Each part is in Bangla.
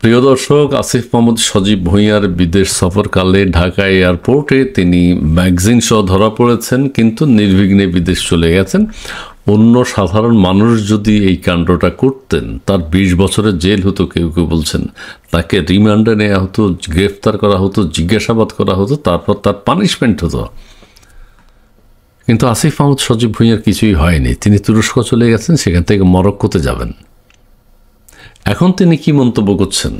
প্রিয় দর্শক, আসিফ মাহমুদ সজীব ভুঁইয়ার বিদেশ সফরকালে ঢাকা এয়ারপোর্টে তিনি ম্যাগাজিন সহ ধরা পড়েছেন, কিন্তু নির্বিঘ্নে বিদেশ চলে গেছেন। অন্য সাধারণ মানুষ যদি এই কাণ্ডটা করতেন, তার 20 বছরের জেল হতো, কেউ কেউ বলছেন তাকে রিমান্ডে নেওয়া হতো, গ্রেফতার করা হতো, জিজ্ঞাসাবাদ করা হতো, তারপর তার পানিশমেন্ট হতো। কিন্তু আসিফ মাহমুদ সজীব ভুঁইয়ার কিছুই হয়নি। তিনি তুরস্ক চলে গেছেন, সেখান থেকে মরক্কোতে যাবেন। এখন তিনি কি মন্তব্য করছেন?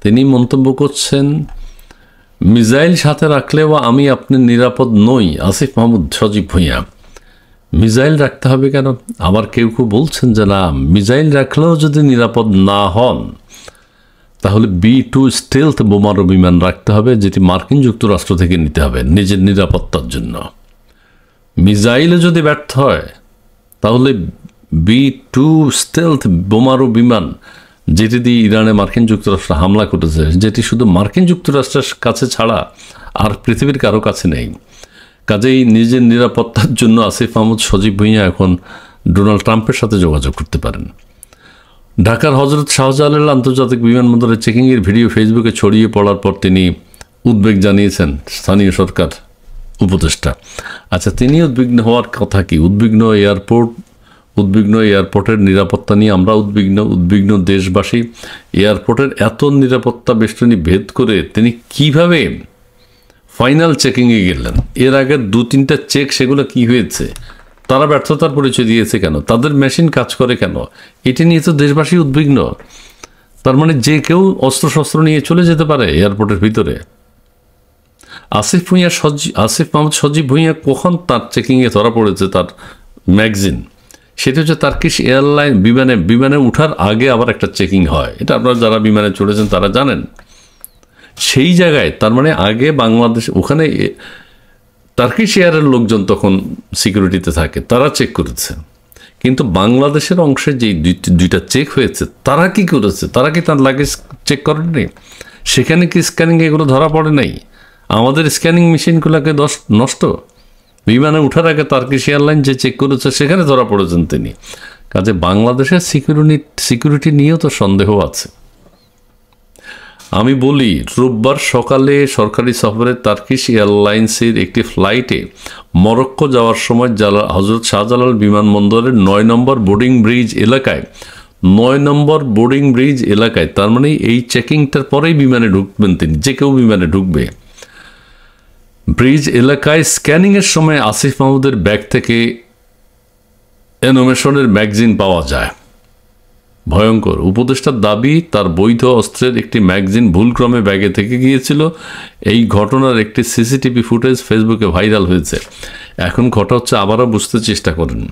তিনি মন্তব্য করছেন, মিসাইল সাথে রাখলেও আমি আপনি নিরাপদ নই। আসিফ মাহমুদ সজীব ভুঁইয়া, মিসাইল রাখতে হবে কেন? আবার কেউ কেউ বলছেন যে না, মিসাইল রাখলেও যদি নিরাপদ না হন, তাহলে B-2 স্টেলথ বোমারু বিমান রাখতে হবে, যেটি মার্কিন যুক্তরাষ্ট্র থেকে নিতে হবে নিজের নিরাপত্তার জন্য। মিসাইলে যদি ব্যর্থ হয়, তাহলে B-2 স্টেলথ বোমারু বিমান, যেটি দিয়ে ইরানে মার্কিন যুক্তরাষ্ট্র হামলা করেছে, যেটি শুধু মার্কিন যুক্তরাষ্ট্রের কাছে ছাড়া আর পৃথিবীর কারো কাছে নেই। কাজেই নিজের নিরাপত্তার জন্য আসিফ মাহমুদ সজীব ভুঁইয়া এখন ডোনাল্ড ট্রাম্পের সাথে যোগাযোগ করতে পারেন। ঢাকার হজরত শাহজালাল আন্তর্জাতিক বিমানবন্দরে চেকিংয়ের ভিডিও ফেসবুকে ছড়িয়ে পড়ার পর তিনি উদ্বেগ জানিয়েছেন স্থানীয় সরকার উপদেষ্টা। আচ্ছা, তিনি উদ্বিগ্ন হওয়ার কথা কি? উদ্বিগ্ন এয়ারপোর্টের নিরাপত্তা নিয়ে আমরা উদ্বিগ্ন দেশবাসী। এয়ারপোর্টের এত নিরাপত্তা বেষ্টনী ভেদ করে তিনি কিভাবে ফাইনাল চেকিংয়ে গেলেন? এর আগে 2-3টা চেক, সেগুলো কি হয়েছে? তারা ব্যর্থতার পরিচয় দিয়েছে কেন? তাদের মেশিন কাজ করে কেন? এটি নিয়ে তো দেশবাসী উদ্বিগ্ন। তার মানে যে কেউ অস্ত্রশস্ত্র নিয়ে চলে যেতে পারে এয়ারপোর্টের ভিতরে। আসিফ মাহমুদ সজীব ভুঁইয়া কখন তার চেকিংয়ে ধরা পড়েছে তার ম্যাগাজিন? সেটা হচ্ছে টার্কিশ এয়ারলাইন বিমানে উঠার আগে আবার একটা চেকিং হয়। এটা আপনারা যারা বিমানে চড়েছেন তারা জানেন। সেই জায়গায়, তার মানে আগে বাংলাদেশ, ওখানে টার্কিশ এয়ারের লোকজন তখন সিকিউরিটিতে থাকে, তারা চেক করেছে। কিন্তু বাংলাদেশের অংশে যে দুইটা চেক হয়েছে, তারা কি করেছে? তারা কি তার লাগেজ চেক করেননি? সেখানে কি স্ক্যানিং এগুলো ধরা পড়ে নাই? আমাদের স্ক্যানিং মেশিনগুলোকে নষ্ট। বিমানে উঠার আগে টার্কিশ এয়ারলাইন যে চেক করেছে, সেখানে ধরা পড়েছেন তিনি। কাজে বাংলাদেশের সিকিউরিটি নিয়েও তো সন্দেহ আছে। আমি বলি, রোববার সকালে সরকারি সফরে টার্কিশ এয়ারলাইন্সের একটি ফ্লাইটে মরক্কো যাওয়ার সময় হজরত শাহজালাল বিমানবন্দরের 9 নম্বর বোর্ডিং ব্রিজ এলাকায়, তার মানে এই চেকিংটার পরেই বিমানে ঢুকবেন তিনি, যে কেউ বিমানে ঢুকবে। ব্রিজ এলাকায় স্ক্যানিংয়ের সময় আসিফ মাহমুদের ব্যাগ থেকে অ্যানিমেশনের ম্যাগাজিন পাওয়া যায়। ভয়ঙ্কর। উপদেষ্টার দাবি, তার বৈধ অস্ত্রের একটি ম্যাগাজিন ভুলক্রমে ব্যাগে থেকে গিয়েছিল। এই ঘটনার একটি সিসিটিভি ফুটেজ ফেসবুকে ভাইরাল হয়েছে। এখন ঘটা হচ্ছে, আবারও বুঝতে চেষ্টা করেন,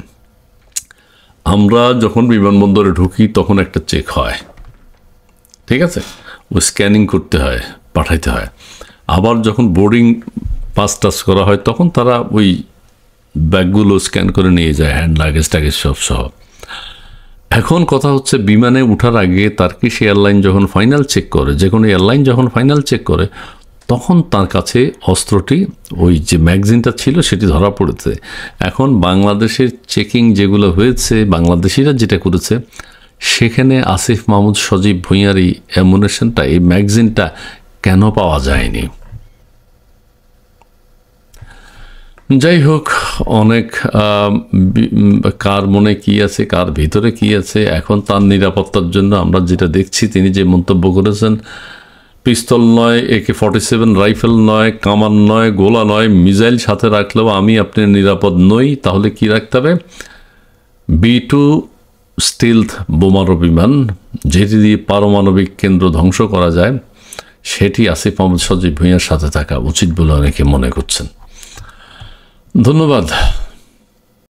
আমরা যখন বিমানবন্দরে ঢুকি তখন একটা চেক হয়, ঠিক আছে? ওই স্ক্যানিং করতে হয়, পাঠাইতে হয়। আবার যখন বোর্ডিং পাস টাস করা হয়, তখন তারা ওই ব্যাগগুলো স্ক্যান করে নিয়ে যায়, হ্যান্ড লাগেজ টাগেজ সব সহ। এখন কথা হচ্ছে, বিমানে উঠার আগে টার্কিশ এয়ারলাইন যখন ফাইনাল চেক করে, যে কোনো এয়ারলাইন যখন ফাইনাল চেক করে, তখন তার কাছে অস্ত্রটি, ওই যে ম্যাগাজিনটা ছিল, সেটি ধরা পড়েছে। এখন বাংলাদেশের চেকিং যেগুলো হয়েছে, বাংলাদেশিরা যেটা করেছে, সেখানে আসিফ মাহমুদ সজীব ভুঁইয়ার এই অ্যামুনেশনটা, এই ম্যাগাজিনটা কেন পাওয়া যায়নি? যাই হোক, অনেক কার মনে কি আছে, কার ভিতরে কি আছে, এখন তার নিরাপত্তার জন্য আমরা যেটা দেখছি, তিনি যে মন্তব্য করেছেন, পিস্তল নয়, AK-47 রাইফেল নয়, কামান নয়, গোলা নয়, মিসাইল সাথে রাখলেও আমি আপনি নিরাপদ নই। তাহলে কি রাখতে হবে? B-2 স্টিলথ বোমারু বিমান, যেটি দিয়ে পারমাণবিক কেন্দ্র ধ্বংস করা যায়, সেটি আসিফ মাহমুদ সজীব ভুঁইয়ার সাথে থাকা উচিত বলে অনেকে মনে করছেন। ধন্যবাদ।